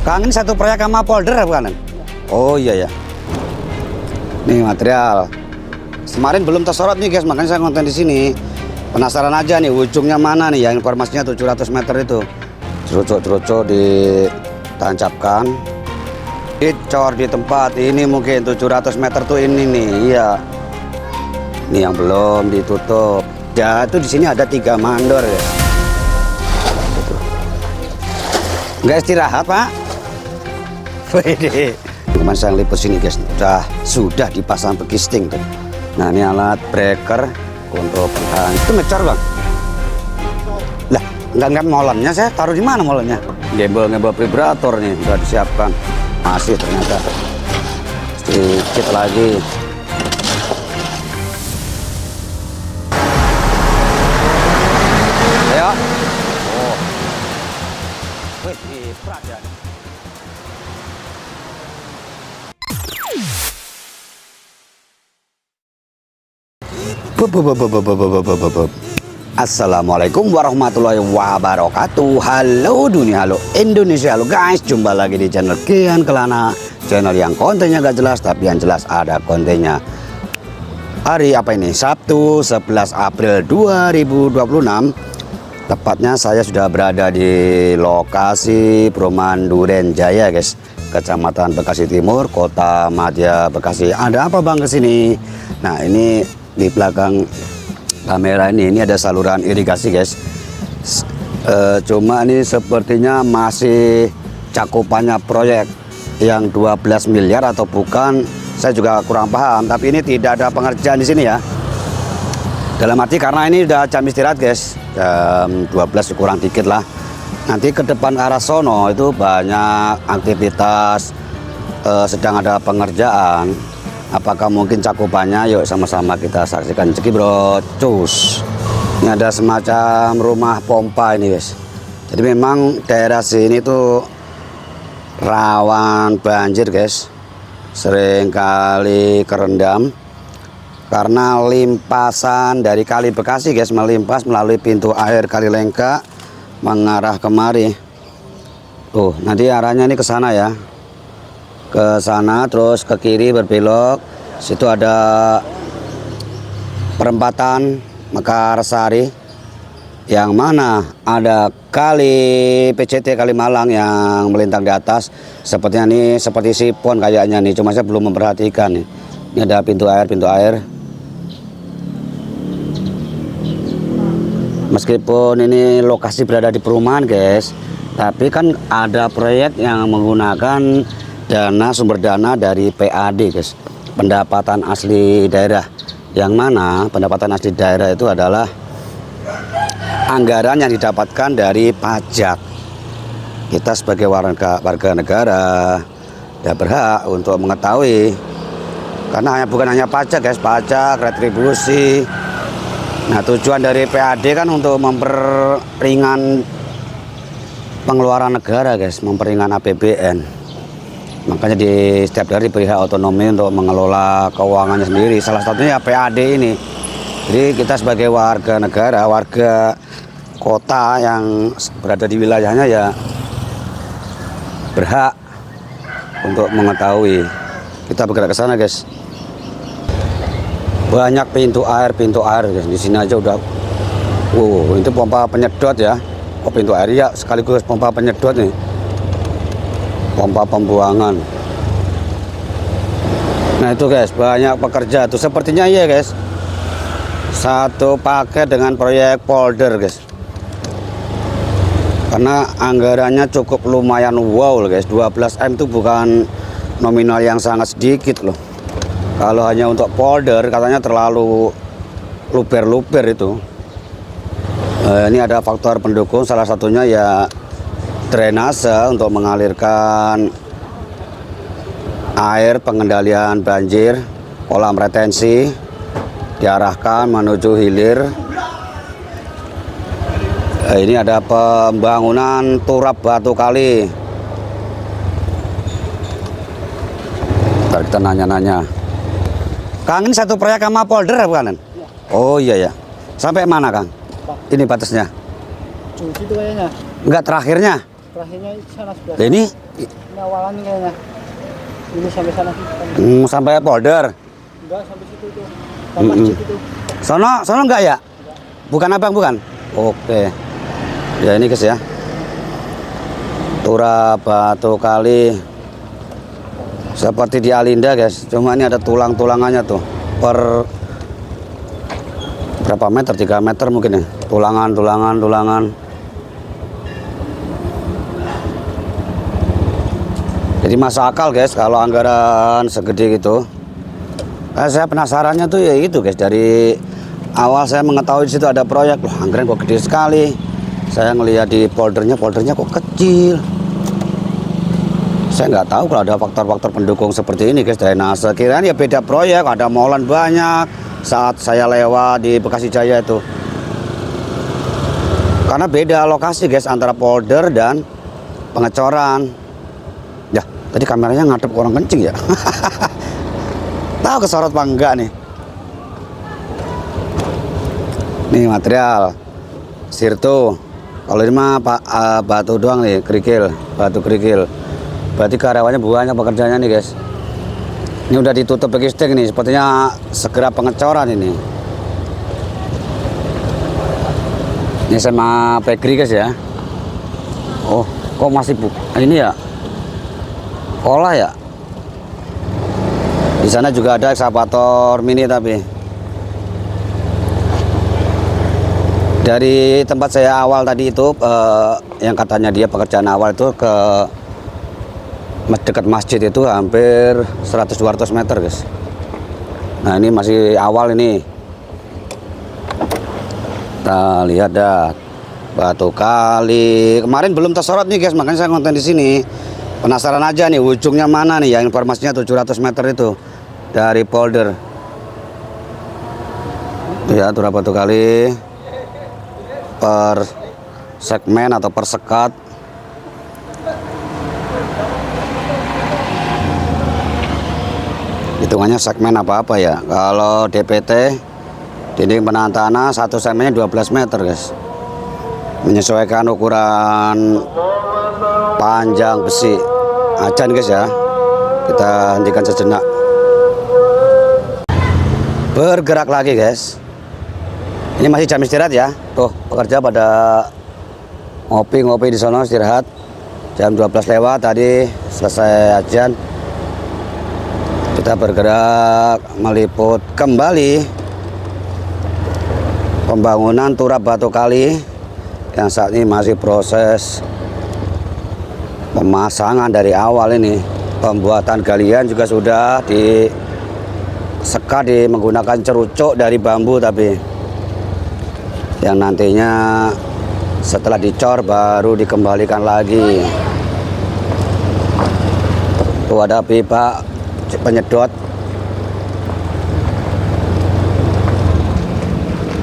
Kang, ini satu proyek sama polder bukan? Oh iya ya. Nih material. Kemarin belum tersorot nih guys, makanya saya konten di sini. Penasaran aja nih ujungnya mana nih yang informasinya 700 meter itu. Cerucuk-cerucuk ditancapkan. Dicor di tempat ini mungkin 700 meter tuh ini nih, iya. Ini yang belum ditutup. Ya itu di sini ada 3 mandor ya. Nggak istirahat Pak. Wede. Kemarin saya liput sini guys, sudah dipasang bekisting tuh. Nah ini alat breaker untuk pertahanan. Itu ngecor bang. Lah nggak molennya, saya taruh di mana molennya? Gembel vibrator nih sudah disiapkan. Masih ternyata sedikit lagi. Ayo. Oh. Wih, berat ya. Assalamualaikum warahmatullahi wabarakatuh. Halo dunia, halo Indonesia, halo guys. Jumpa lagi di channel Kian Kelana, channel yang kontennya gak jelas tapi yang jelas ada kontennya. Hari apa ini? Sabtu 11 April 2026. Tepatnya saya sudah berada di lokasi perumahan Duren Jaya guys, Kecamatan Bekasi Timur, Kota Madya Bekasi. Ada apa bang kesini? Nah ini di belakang kamera ini ada saluran irigasi guys. Cuma ini sepertinya masih cakupannya proyek yang 12 miliar atau bukan, saya juga kurang paham. Tapi ini tidak ada pengerjaan di sini ya. Dalam arti karena ini udah jam istirahat guys, jam 12 kurang dikit lah. Nanti ke depan arah sono itu banyak aktivitas, sedang ada pengerjaan. Apakah mungkin cakupannya? Yuk sama-sama kita saksikan. Ceki bro, cus. Ini ada semacam rumah pompa ini guys. Jadi memang daerah sini tuh rawan banjir guys. Sering kali kerendam karena limpasan dari Kali Bekasi guys, melimpas melalui pintu air Kali Lengka mengarah kemari. Nanti arahnya ini ke sana ya. Ke sana terus ke kiri berbelok, situ ada perempatan Mekarsari yang mana ada kali PCT Kalimalang yang melintang di atas. Sepertinya ini seperti sipon kayaknya nih, cuma saya belum memperhatikan nih. Ini ada pintu air. Meskipun ini lokasi berada di perumahan guys, tapi kan ada proyek yang menggunakan sumber dana dari PAD guys, pendapatan asli daerah, yang mana pendapatan asli daerah itu adalah anggaran yang didapatkan dari pajak. Kita sebagai warga negara ya berhak untuk mengetahui, karena bukan hanya pajak guys, pajak, retribusi. Nah tujuan dari PAD kan untuk memperingan pengeluaran negara guys, memperingan APBN. Makanya di setiap daerah diberi hak otonomi untuk mengelola keuangannya sendiri. Salah satunya ya PAD ini. Jadi kita sebagai warga negara, warga kota yang berada di wilayahnya ya berhak untuk mengetahui. Kita bergerak ke sana guys. Banyak pintu air guys. Di sini aja udah. Itu pompa penyedot ya. Pintu air ya sekaligus pompa penyedot nih. Pompa pembuangan. Nah itu guys, banyak pekerja tuh sepertinya iya guys, satu paket dengan proyek polder guys, karena anggarannya cukup lumayan wow guys. 12 M itu bukan nominal yang sangat sedikit loh. Kalau hanya untuk polder katanya terlalu luber itu. Ini ada faktor pendukung, salah satunya ya drainase untuk mengalirkan air, pengendalian banjir, kolam retensi diarahkan menuju hilir. Ini ada pembangunan turap batu kali. Ntar kita nanya-nanya. Kang, ini satu proyek sama polder bukan? Oh iya ya. Sampai mana Kang? Ini batasnya? Itu kayaknya. Enggak, terakhirnya. Terakhirnya di sana sebelah. Nah, ini awalan kayaknya. Ini sampai sana sih. sampai polder. Enggak, sampai situ tuh. Masjid itu. Sono enggak ya? Bukan abang, bukan? Oke. Ya ini guys ya. Turap Batu Kali. Seperti di Alinda guys. Cuma ini ada tulang-tulangannya tuh. Per berapa meter? 3 meter mungkin ya. Tulangan. Jadi masuk akal guys kalau anggaran segede gitu. Saya penasarannya tuh ya itu guys, dari awal saya mengetahui di situ ada proyek, loh anggaran kok gede sekali. Saya ngelihat di poldernya kok kecil. Saya nggak tahu kalau ada faktor-faktor pendukung seperti ini guys, drainase. Kirain ya beda proyek, ada molen banyak saat saya lewat di Bekasi Jaya itu. Karena beda lokasi guys antara polder dan pengecoran. Ya, tadi kameranya ngadep ke orang kencing ya. Tahu kesorot apa enggak nih? Nih material sirto. Kalau ini mah batu doang nih, batu kerikil. Berarti karyawannya banyak pekerjaannya nih guys. Ini udah ditutup pakai stick nih, sepertinya segera pengecoran ini. Ini sama pegri guys ya. Oh, kok masih ini ya? Olah ya? Di sana juga ada ekskavator mini tapi. Dari tempat saya awal tadi itu, yang katanya dia pekerjaan awal itu ke dekat masjid itu hampir 100-200 meter guys. Nah ini masih awal ini. Kita lihat dah Batu Kali. Kemarin belum tersorot nih guys, makanya saya ngonten di sini. Penasaran aja nih ujungnya mana nih, yang informasinya 700 meter itu dari polder. Ya, turap Batu Kali per segmen atau per sekat. Hitungannya segmen apa-apa ya. Kalau DPT, dinding penahan tanah, satu segmennya 12 meter guys. Menyesuaikan ukuran panjang besi. Acan guys ya. Kita hentikan sejenak. Bergerak lagi guys. Ini masih jam istirahat ya. Tuh pekerja pada ngopi-ngopi di sana istirahat. Jam 12 lewat tadi selesai ajan. Kita bergerak meliput kembali pembangunan turap Batu Kali yang saat ini masih proses pemasangan dari awal ini. Pembuatan galian juga sudah disekat menggunakan cerucuk dari bambu tapi yang nantinya setelah dicor baru dikembalikan lagi. Tuh ada pipa penyedot.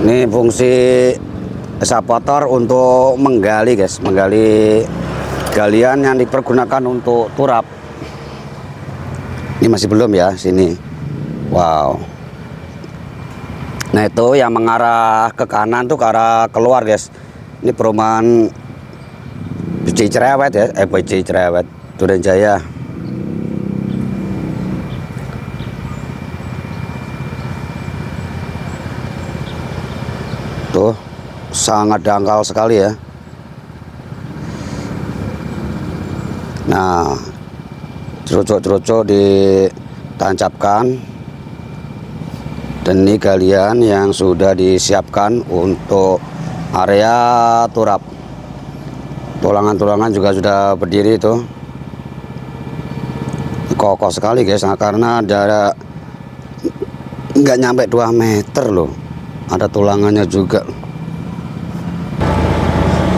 Ini fungsi ekskavator untuk menggali guys, menggali galian yang dipergunakan untuk turap. Ini masih belum ya sini. Wow. Nah itu yang mengarah ke kanan tuh ke arah keluar guys. Ini perumahan BJ Cerewet ya, BJ Cerewet Duren Jaya. Tuh sangat dangkal sekali ya. Nah cerucuk-cerucuk ditancapkan. Dan ini galian yang sudah disiapkan untuk area turap. Tulangan-tulangan juga sudah berdiri itu. Kokoh sekali guys, nah, karena ada nggak nyampe 2 meter loh. Ada tulangannya juga.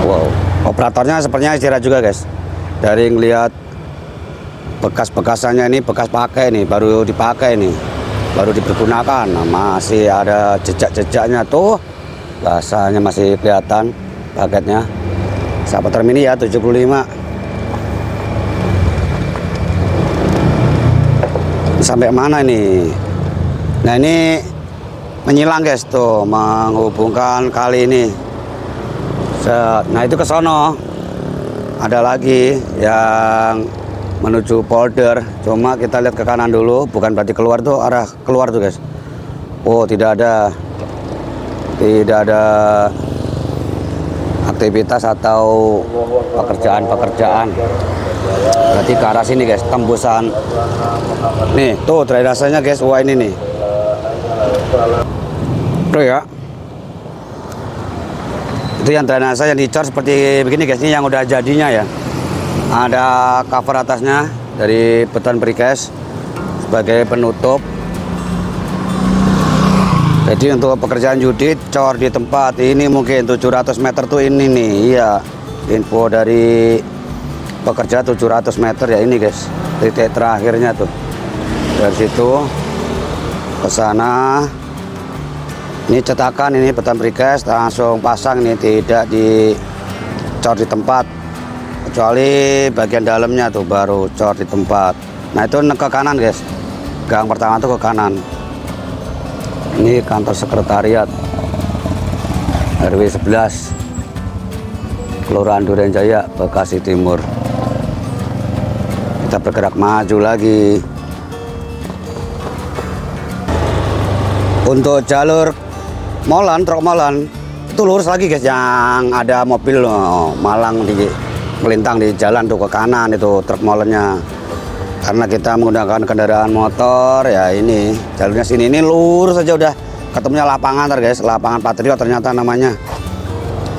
Wow, operatornya sepertinya istirahat juga guys. Dari ngelihat bekas-bekasannya ini, bekas pakai nih, baru dipakai nih, baru dipergunakan. Nah, masih ada jejak-jejaknya tuh, basahnya masih kelihatan paketnya. Ekskavator mini ya 75. Sampai mana ini? Nah ini menyilang guys tuh, menghubungkan kali ini. Nah itu ke sono. ada lagi yang menuju polder, cuma kita lihat ke kanan dulu, bukan berarti keluar tuh, arah keluar tuh guys. Oh, tidak ada aktivitas atau pekerjaan, berarti ke arah sini guys, tembusan nih tuh drainasenya guys. Wah, ini nih tuh ya, itu yang drainase yang dicor seperti begini guys. Ini yang udah jadinya ya, ada cover atasnya dari beton precast sebagai penutup. Jadi untuk pekerjaan Judit cor di tempat ini mungkin 700 meter tuh ini nih. Iya, info dari pekerja 700 meter ya ini guys, titik terakhirnya tuh. Dari situ ke sana. Ini cetakan, ini beton precast langsung pasang, ini tidak dicor di tempat, kecuali bagian dalamnya tuh baru cor di tempat. Nah itu ke kanan guys, gang pertama tuh ke kanan. Ini kantor sekretariat RW 11 Kelurahan Durenjaya, Bekasi Timur. Kita bergerak maju lagi. Untuk jalur Molan, truk Molan itu lurus lagi guys, yang ada mobil malang di melintang di jalan tuh ke kanan, itu truk Molannya. Karena kita menggunakan kendaraan motor ya, ini jalurnya sini, ini lurus saja udah ketemunya lapangan guys, lapangan Patriot ternyata namanya,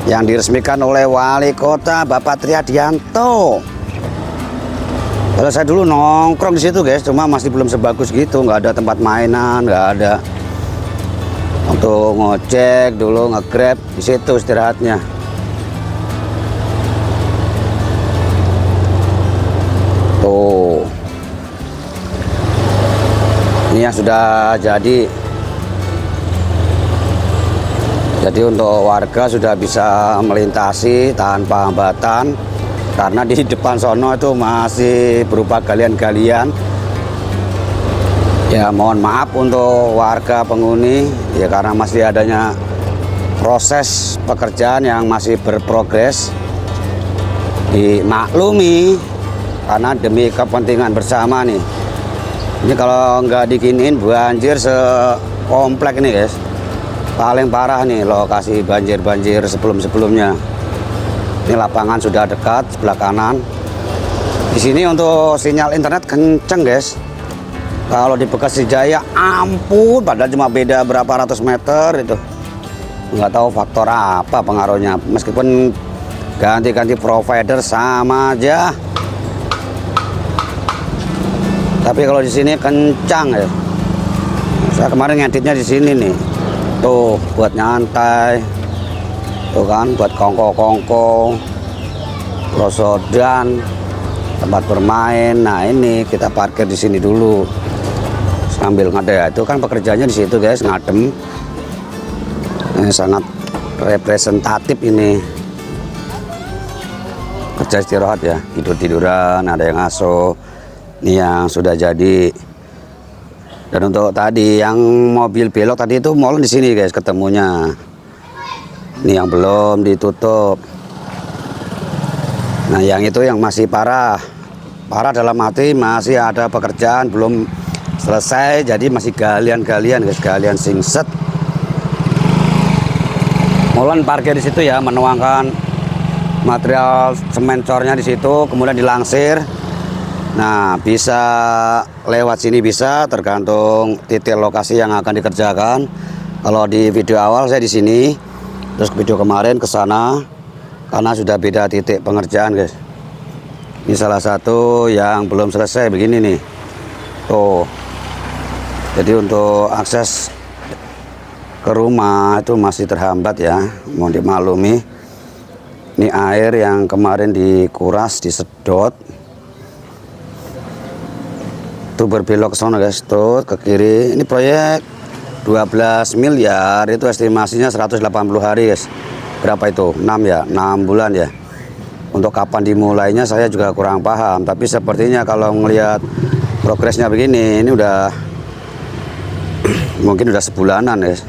yang diresmikan oleh Wali Kota Bapak Triadianto. Kalau saya dulu nongkrong di situ guys, cuma masih belum sebagus gitu, nggak ada tempat mainan, nggak ada untuk ngecek dulu, nge-grab di situ istirahatnya. Tuh. Ini yang sudah jadi. Jadi untuk warga sudah bisa melintasi tanpa hambatan, karena di depan sono itu masih berupa galian-galian. Ya mohon maaf untuk warga penghuni ya, karena masih adanya proses pekerjaan yang masih berprogres. Dimaklumi karena demi kepentingan bersama nih. Ini kalau nggak dikiniin banjir sekomplek ini guys. Paling parah nih lokasi banjir-banjir sebelum-sebelumnya. Ini lapangan sudah dekat sebelah kanan. Di sini untuk sinyal internet kenceng guys. Kalau di Bekasi Jaya ampun, padahal cuma beda berapa ratus meter itu. Nggak tahu faktor apa pengaruhnya. Meskipun ganti-ganti provider sama aja. Tapi kalau di sini kencang ya. Saya kemarin ngeditnya di sini nih. Tuh buat nyantai. Tuh kan buat kongko-kongko, prosodan, tempat bermain. Nah, ini kita parkir di sini dulu. Sambil ngadem. Itu kan pekerjaannya di situ guys, ngadem. Ini sangat representatif ini. Kerja istirahat ya, tidur-tiduran, ada yang ngaso. Ini yang sudah jadi. Dan untuk tadi yang mobil belok tadi itu Molan di sini guys ketemunya. Ini yang belum ditutup. Nah, yang itu yang masih parah. Parah dalam arti masih ada pekerjaan belum selesai, jadi masih galian-galian guys, galian singset. Molan parkir di situ ya, menuangkan material semen cornya di situ, kemudian dilangsir. Nah, bisa lewat sini, bisa tergantung titik lokasi yang akan dikerjakan. Kalau di video awal saya di sini, terus video kemarin ke sana, karena sudah beda titik pengerjaan guys. Ini salah satu yang belum selesai begini nih. Tuh. Jadi untuk akses ke rumah itu masih terhambat ya, mohon dimaklumi. Ini air yang kemarin dikuras, disedot. Tuh berbelok ke sana guys, tuh ke kiri. Ini proyek 12 miliar, itu estimasinya 180 hari guys. Berapa itu? 6 ya, 6 bulan ya. Untuk kapan dimulainya saya juga kurang paham, tapi sepertinya kalau melihat progresnya begini, ini udah mungkin udah sebulanan guys.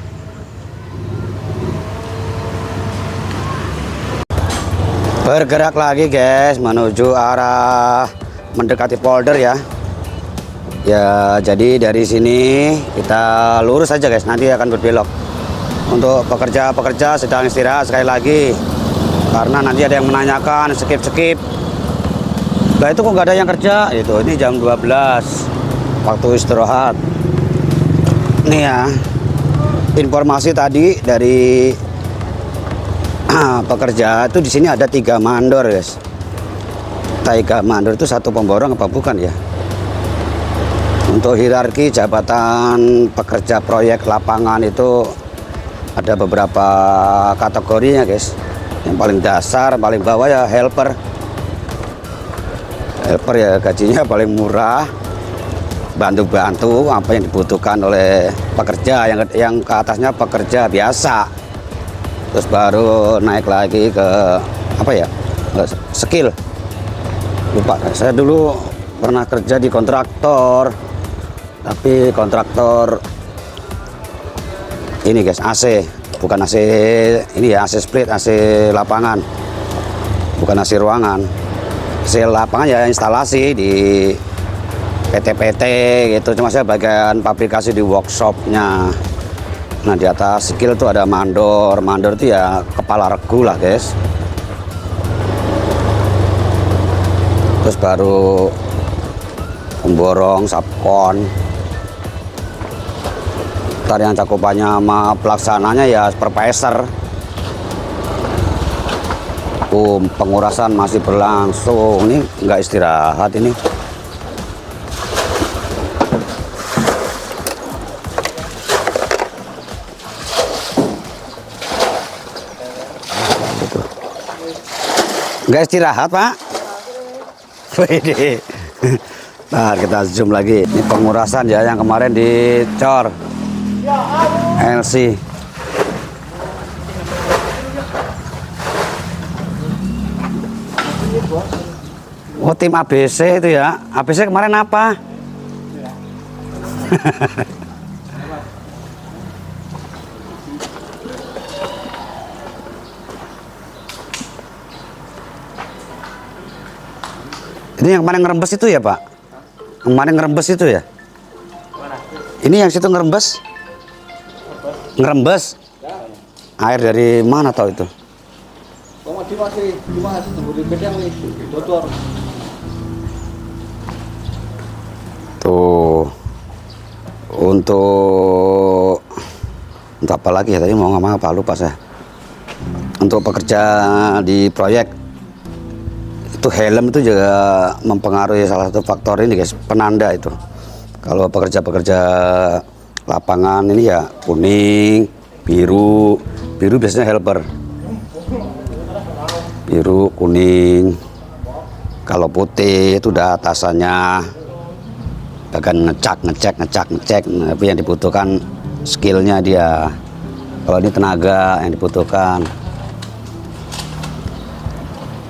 Bergerak lagi guys menuju arah mendekati polder ya. Ya, jadi dari sini kita lurus aja guys, nanti akan berbelok. Untuk pekerja-pekerja sedang istirahat sekali lagi, karena nanti ada yang menanyakan skip. Nah itu kok nggak ada yang kerja itu. Ini jam 12 waktu istirahat. Nih ya, informasi tadi dari pekerja itu di sini ada 3 mandor guys. 3 mandor itu satu pemborong apa bukan ya? Untuk hierarki jabatan pekerja proyek lapangan itu ada beberapa kategorinya guys. Yang paling dasar, paling bawah ya helper. Helper ya gajinya paling murah, bantu-bantu apa yang dibutuhkan oleh pekerja. Yang ke atasnya pekerja biasa. Terus baru naik lagi ke apa ya, skill. Lupa, saya dulu pernah kerja di kontraktor, tapi kontraktor ini guys, AC, bukan AC ini ya, AC split, AC lapangan, bukan AC ruangan. AC lapangan ya instalasi di PT-PT gitu, cuma saya bagian pabrikasi di workshopnya. Nah di atas skill tuh ada mandor itu ya kepala regu lah guys. Terus baru pemborong, subkon. Ntar yang cakupannya sama pelaksananya ya supervisor. Pengurasan masih berlangsung. Ini nggak istirahat ini. Nggak istirahat Pak. Wede. Nah kita zoom lagi. Ini pengurasan ya yang kemarin dicor LC. Oh tim ABC itu ya. ABC kemarin apa? Ini yang kemarin ngerembes itu ya Pak? Kemarin ngerembes itu ya? Ini yang situ ngerembes? Ngerembes? Air dari mana tau itu? Tuh. Untuk apa lagi ya tadi mau ngomong apa lupa saya. Untuk pekerja di proyek itu helm itu juga mempengaruhi salah satu faktor ini guys, penanda itu. Kalau pekerja-pekerja lapangan ini ya kuning, biru biasanya helper. Biru, kuning. Kalau putih itu udah atasannya. Bahkan ngecek. Tapi yang dibutuhkan skillnya dia. Kalau ini tenaga yang dibutuhkan.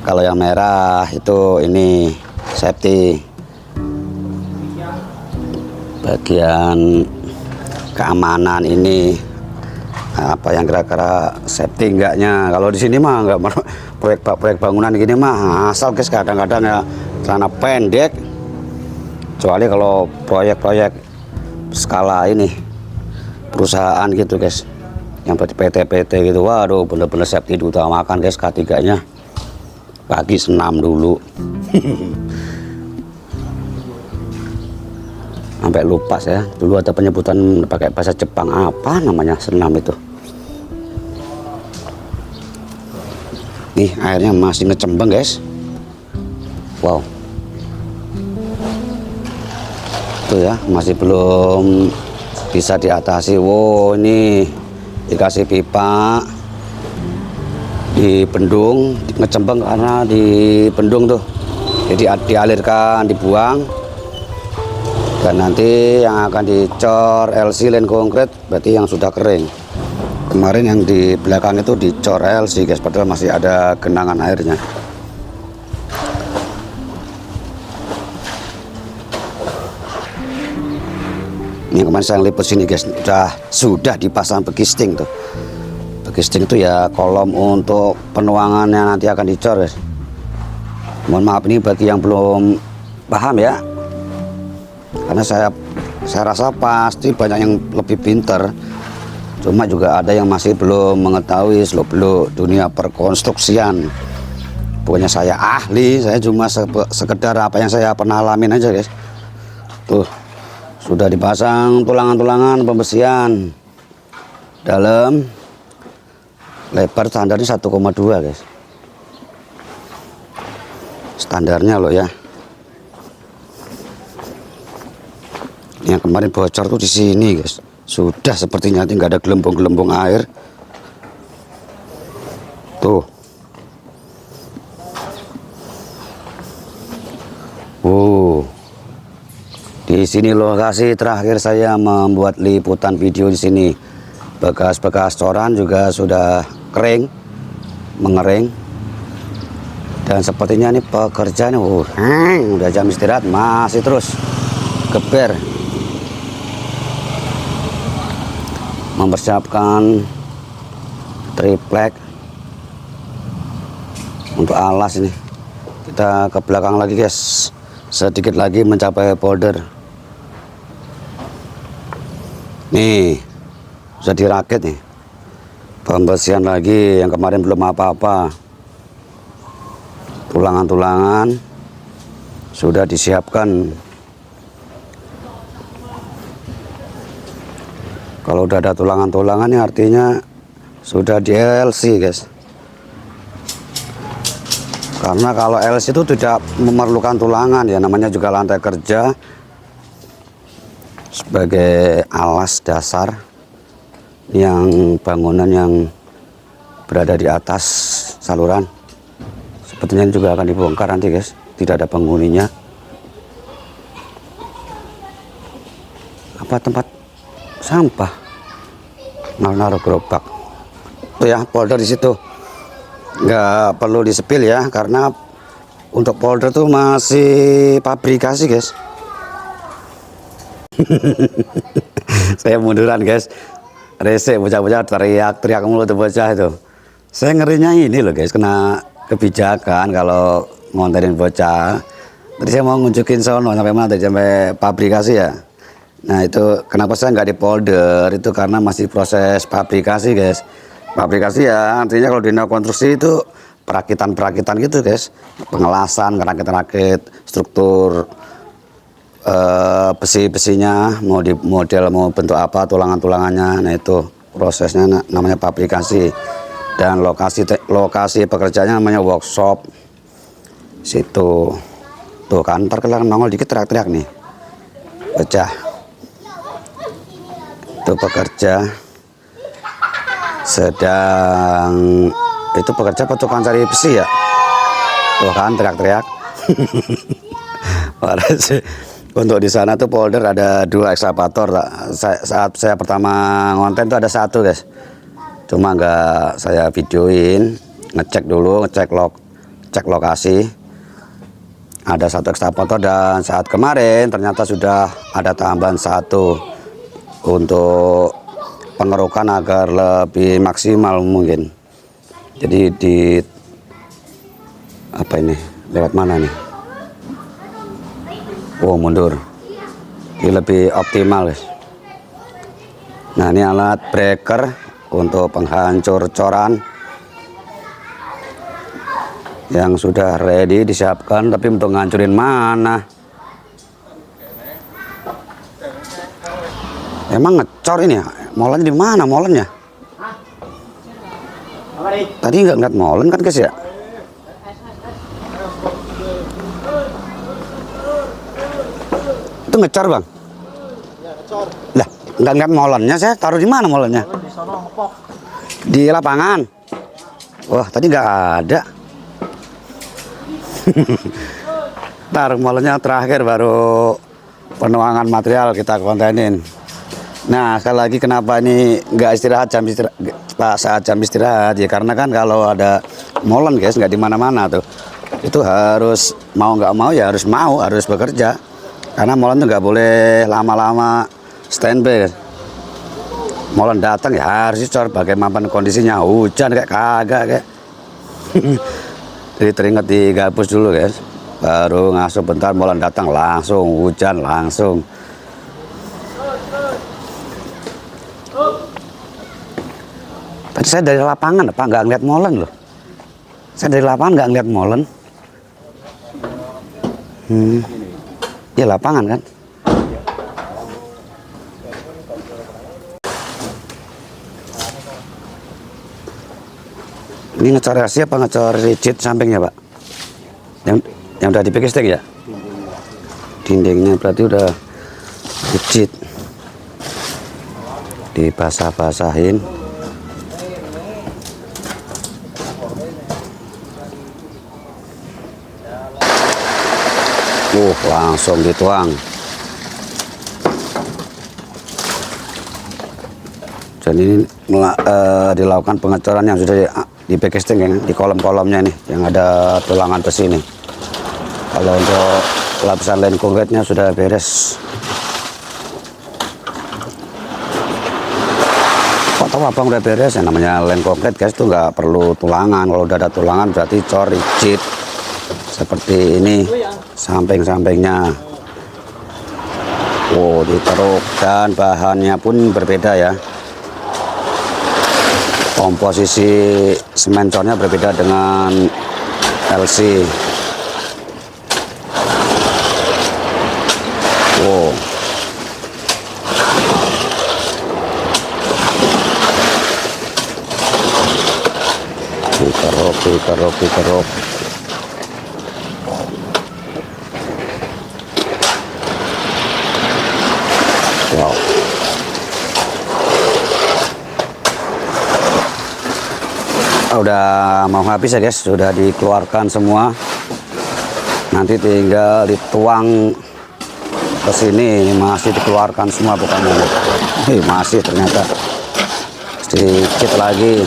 Kalau yang merah itu ini safety. Bagian keamanan ini apa yang kira-kira safety enggaknya. Kalau di sini mah enggak, proyek bangunan gini mah asal guys, kadang-kadang ya celana pendek. Kecuali kalau proyek-proyek skala ini perusahaan gitu guys, yang PT-PT gitu, waduh bener-bener safety diutamakan guys. K3-nya pagi senam dulu. Sampai lupa saya, dulu ada penyebutan pakai bahasa Jepang, apa namanya senam itu. Nih airnya masih ngecembeng guys. Wow. Tuh ya, masih belum bisa diatasi. Wow, ini dikasih pipa di bendung, ngecembeng karena di bendung tuh. Jadi dialirkan, dibuang. Dan nanti yang akan dicor LC line konkret berarti yang sudah kering. Kemarin yang di belakang itu dicor LC guys, padahal masih ada genangan airnya. Ini kemarin saya liput sini guys, sudah dipasang begisting tuh. Begisting itu ya kolom untuk penuangannya nanti akan dicor guys. Mohon maaf ini bagi yang belum paham ya, karena saya rasa pasti banyak yang lebih pintar, cuma juga ada yang masih belum mengetahui seluk-beluk dunia perkonstruksian. Pokoknya saya ahli, saya cuma sekedar apa yang saya pernah alamin aja guys. Tuh sudah dipasang tulangan-tulangan pembesian dalam, lebar standarnya 1,2 guys, standarnya loh ya. Yang kemarin bocor tuh di sini guys, sudah sepertinya nggak ada gelembung-gelembung air tuh. Di sini lokasi terakhir saya membuat liputan video di sini. Bekas-bekas coran juga sudah kering, mengering. Dan sepertinya ini pekerjaan udah jam istirahat masih terus geber mempersiapkan triplek untuk alas ini. Kita ke belakang lagi guys, sedikit lagi mencapai polder. Nih sudah dirakit nih, pembesian lagi yang kemarin belum apa-apa. Tulangan-tulangan sudah disiapkan. Kalau udah ada tulangan-tulangan ini artinya sudah di LC guys. Karena kalau LC itu tidak memerlukan tulangan ya, namanya juga lantai kerja sebagai alas dasar yang bangunan yang berada di atas saluran. Sepertinya juga akan dibongkar nanti guys, tidak ada penghuninya. Apa tempat sampah? Naruh gerobak. Tuh ya, polder di situ. Nggak perlu disepil ya, karena untuk polder tuh masih pabrikasi guys. Saya munduran guys, rese bocah-bocah teriak-teriak mulu tuh bocah itu. Saya ngerinya ini loh guys, kena kebijakan kalau ngontenin bocah. Tadi saya mau ngunjukin sono sampai mana tadi, sampai pabrikasi ya. Nah itu kenapa saya nggak di polder itu karena masih proses pabrikasi guys. Pabrikasi ya artinya kalau di konstruksi itu perakitan-perakitan gitu guys, pengelasan, ngerakit-rakit struktur besi-besinya, mau di model mau bentuk apa, tulangan-tulangannya. Nah itu prosesnya namanya pabrikasi. Dan lokasi pekerjaannya namanya workshop. Situ tuh kan, ntar kalau nongol dikit teriak-teriak nih pecah. Itu pekerja sedang, itu pekerja apa tukang cari besi ya, tuh kan teriak-teriak. Untuk di sana tuh polder ada 2 ekskavator. Saat saya pertama ngonten tuh ada 1 guys, cuma nggak saya videoin. Ngecek dulu, cek lokasi, ada 1 ekskavator. Dan saat kemarin ternyata sudah ada tambahan 1 untuk pengerukan agar lebih maksimal mungkin. Jadi di apa ini, lewat mana nih? Oh mundur, jadi lebih optimal guys. Nah ini alat breaker untuk penghancur coran yang sudah ready disiapkan, tapi untuk ngancurin mana? Emang ngecor ini ya? Molennya di mana molennya? Tadi nggak ngeliat molen kan guys ya? Itu ngecor bang? Ya, ngecor. Lah, nggak ngeliat molennya, saya taruh di mana molennya? Di sono ngepok. Di lapangan. Wah, tadi nggak ada. Taruh molennya terakhir, baru penuangan material kita kontenin. Nah, sekali lagi kenapa ini nggak istirahat saat jam istirahat ya, karena kan kalau ada molen guys nggak di mana-mana tuh. Itu harus mau nggak mau ya harus bekerja. Karena molen tuh nggak boleh lama-lama standby. Molen datang ya harus dicor, bagaimana kondisinya, hujan kayak kagak kayak. Jadi teringat digabus dulu guys, baru ngasuh bentar molen datang langsung hujan langsung. Tadi saya dari lapangan Pak, nggak ngeliat molen loh. Saya dari lapangan nggak ngeliat molen. Ya lapangan kan. Ini ngecor rasi apa ngecor rigid sampingnya Pak? Yang udah dipikir ya? Dindingnya berarti udah rigid. Dibasah-basahin. Langsung dituang. Dan ini dilakukan pengecoran yang sudah di backcasting ya, di kolom-kolomnya nih yang ada tulangan besi nih. Kalau untuk lapisan lain konkretnya sudah beres. Kok tahu abang udah beres? Ya namanya lem konkret guys itu nggak perlu tulangan. Kalau udah ada tulangan berarti cor rigid seperti ini samping-sampingnya. Diteruk dan bahannya pun berbeda ya. Komposisi semen cornya berbeda dengan LC. Dikeruk. Wow. Udah mau habis ya guys, sudah dikeluarkan semua. Nanti tinggal dituang ke sini. Ini masih dikeluarkan semua bukan mulut. Masih ternyata sedikit lagi.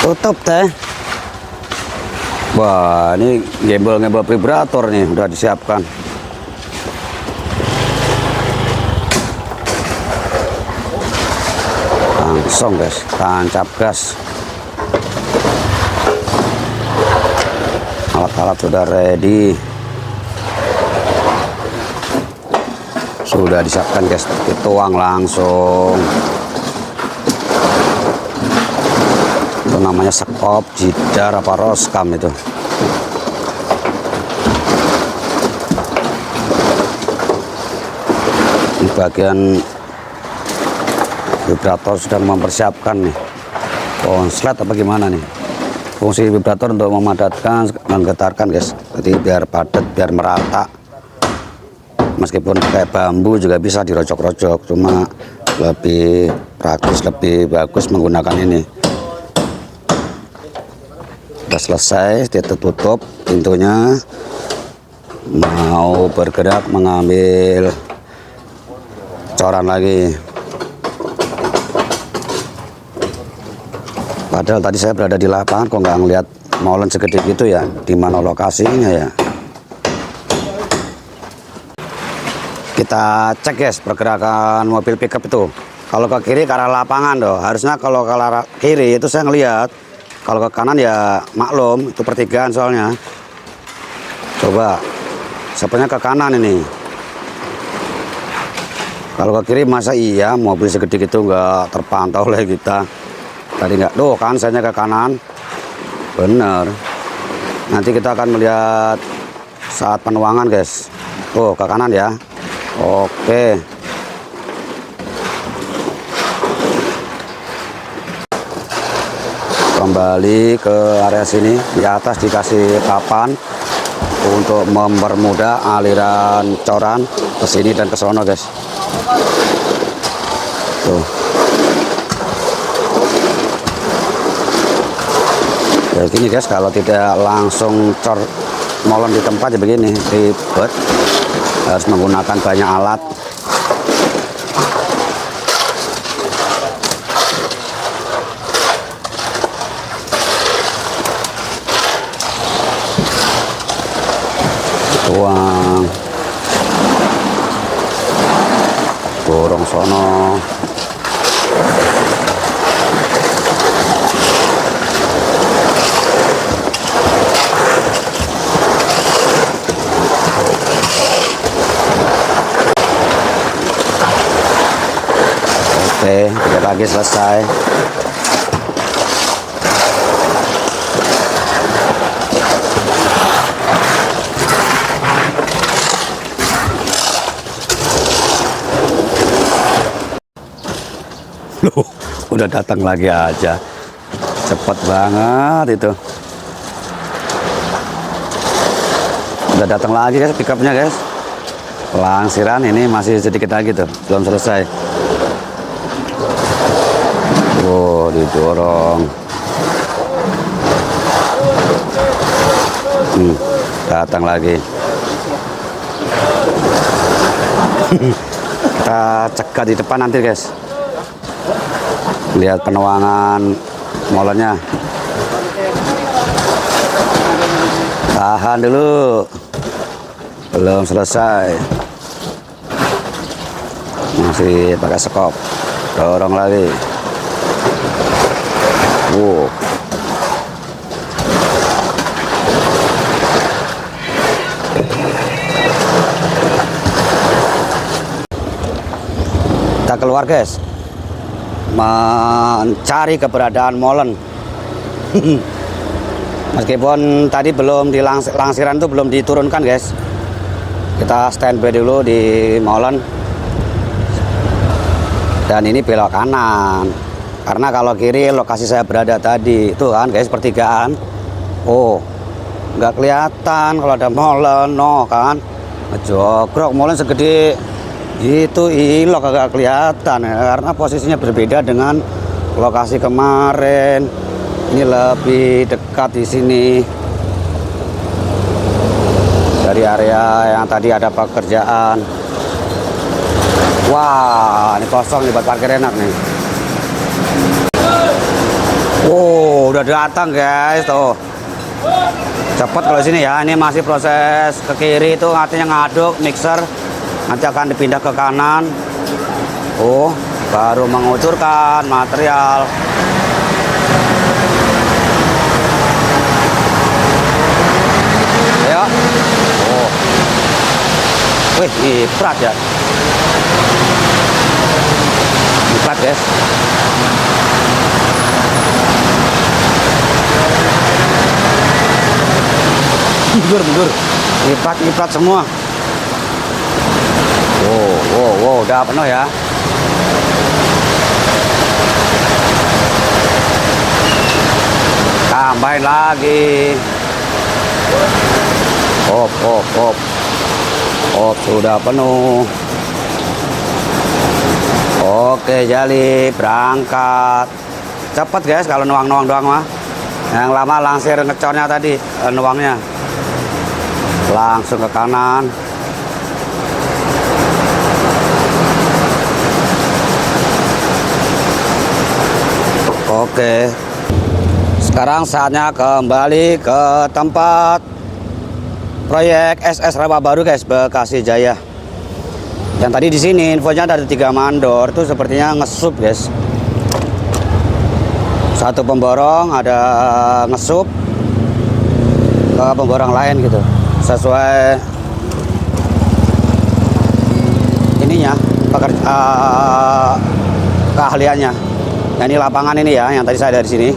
Tutup teh. Wah, ini gembel-gembel vibrator nih udah disiapkan. Langsung guys, tancap gas. Alat-alat sudah ready. Sudah disiapkan guys, dituang langsung. Itu namanya sekop, jidar apa roskam itu. Di bagian vibrator sudah mempersiapkan nih konslet apa gimana nih. Fungsi vibrator untuk memadatkan, menggetarkan guys. Jadi biar padat, biar merata. Meskipun kayak bambu juga bisa dirocok-rocok, cuma lebih praktis, lebih bagus menggunakan ini. Sudah selesai, ditutup pintunya. Mau bergerak mengambil coran lagi. Padahal tadi saya berada di lapangan kok nggak ngeliat molen segede gitu ya. Di mana lokasinya ya? Kita cek guys pergerakan mobil pickup itu. Kalau ke kiri ke arah lapangan doh. Harusnya kalau ke arah kiri itu saya ngelihat. Kalau ke kanan ya maklum itu pertigaan soalnya. Coba. Sepertinya ke kanan ini. Kalau ke kiri masa iya mobil segede gitu nggak terpantau oleh kita. Tadi nggak, tuh kan saya ke kanan, bener. Nanti kita akan melihat saat penuangan guys. Tuh ke kanan ya, oke. Kembali ke area sini, di atas dikasih papan untuk mempermudah aliran coran ke sini dan ke sono guys. Tuh. Ya gini guys, kalau tidak langsung cor molen di tempat ya begini, ribet. Harus menggunakan banyak alat. Tuang. Dorong sono. Oke, kita lagi selesai. Loh, udah datang lagi aja. Cepet banget itu. Udah datang lagi guys pickupnya guys. Pelangsiran ini masih sedikit lagi tuh, belum selesai. Wow, didorong. Datang lagi. Kita cegat di depan nanti guys. Lihat penuangan molennya. Tahan dulu, belum selesai. Masih pakai sekop. Dorong lagi. Wow. Kita keluar guys, mencari keberadaan molen. Meskipun tadi belum di langsiran itu belum diturunkan guys. Kita standby dulu di molen. Dan ini belok kanan. Karena kalau kiri lokasi saya berada tadi itu kan guys, pertigaan. Oh, nggak kelihatan kalau ada molen, no kan. Jogrok molen segede itu ilok agak kelihatan ya, karena posisinya berbeda dengan lokasi kemarin. Ini lebih dekat di sini dari area yang tadi ada pekerjaan. Wah, ini kosong nih buat parkir enak nih. Wow, udah datang guys tuh. Cepet kalau sini ya. Ini masih proses ke kiri itu artinya ngaduk mixer. Nanti akan dipindah ke kanan. Oh, baru mengucurkan material. Ya. Oh. Wih, berat ya. Berat guys. Mundur. Lipat semua. Wow, udah penuh ya. Tambahin lagi. Sudah penuh. Oke, Jali berangkat. Cepet guys kalau nuang-nuang doang mah. Yang lama langsir ngecornya tadi, nuangnya. Langsung ke kanan. Oke. Sekarang saatnya kembali ke tempat proyek SS Rawa Baru guys, Bekasi Jaya. Yang tadi di sini infonya ada 3 mandor, itu sepertinya ngesup guys. Satu pemborong ada ngesup ke pemborong lain gitu. Sesuai ininya, keahliannya. Nah, ini lapangan ini ya, yang tadi saya dari sini.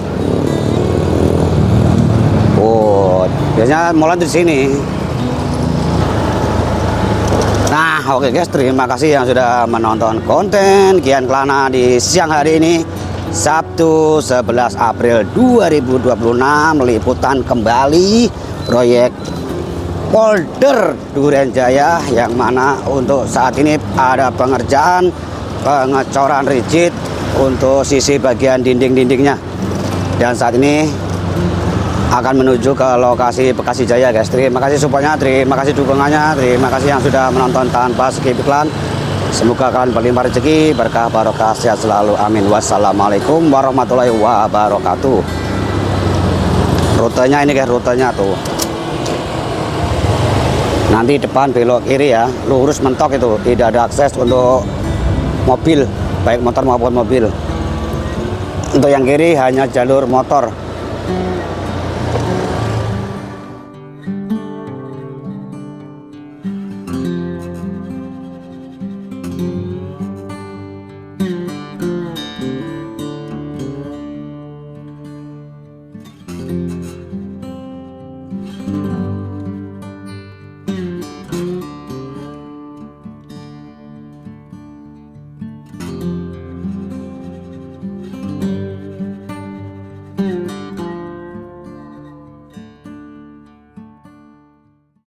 Oh, biasanya molen di sini. Nah, oke guys, terima kasih yang sudah menonton konten Kian Kelana di siang hari ini, Sabtu 11 April 2026. Liputan kembali proyek Polder Duren Jaya, yang mana untuk saat ini ada pengerjaan pengecoran rigid untuk sisi bagian dinding-dindingnya. Dan saat ini akan menuju ke lokasi Bekasi Jaya guys. Terima kasih supportnya, terima kasih dukungannya, terima kasih yang sudah menonton tanpa skip iklan. Semoga kalian berlimpah rezeki, berkah, barokah, sehat selalu, amin. Wassalamualaikum warahmatullahi wabarakatuh. Rutenya ini guys, rutenya tuh. Nanti depan belok kiri ya, lurus mentok itu, tidak ada akses untuk mobil. baik motor maupun mobil. Untuk yang kiri hanya jalur motor.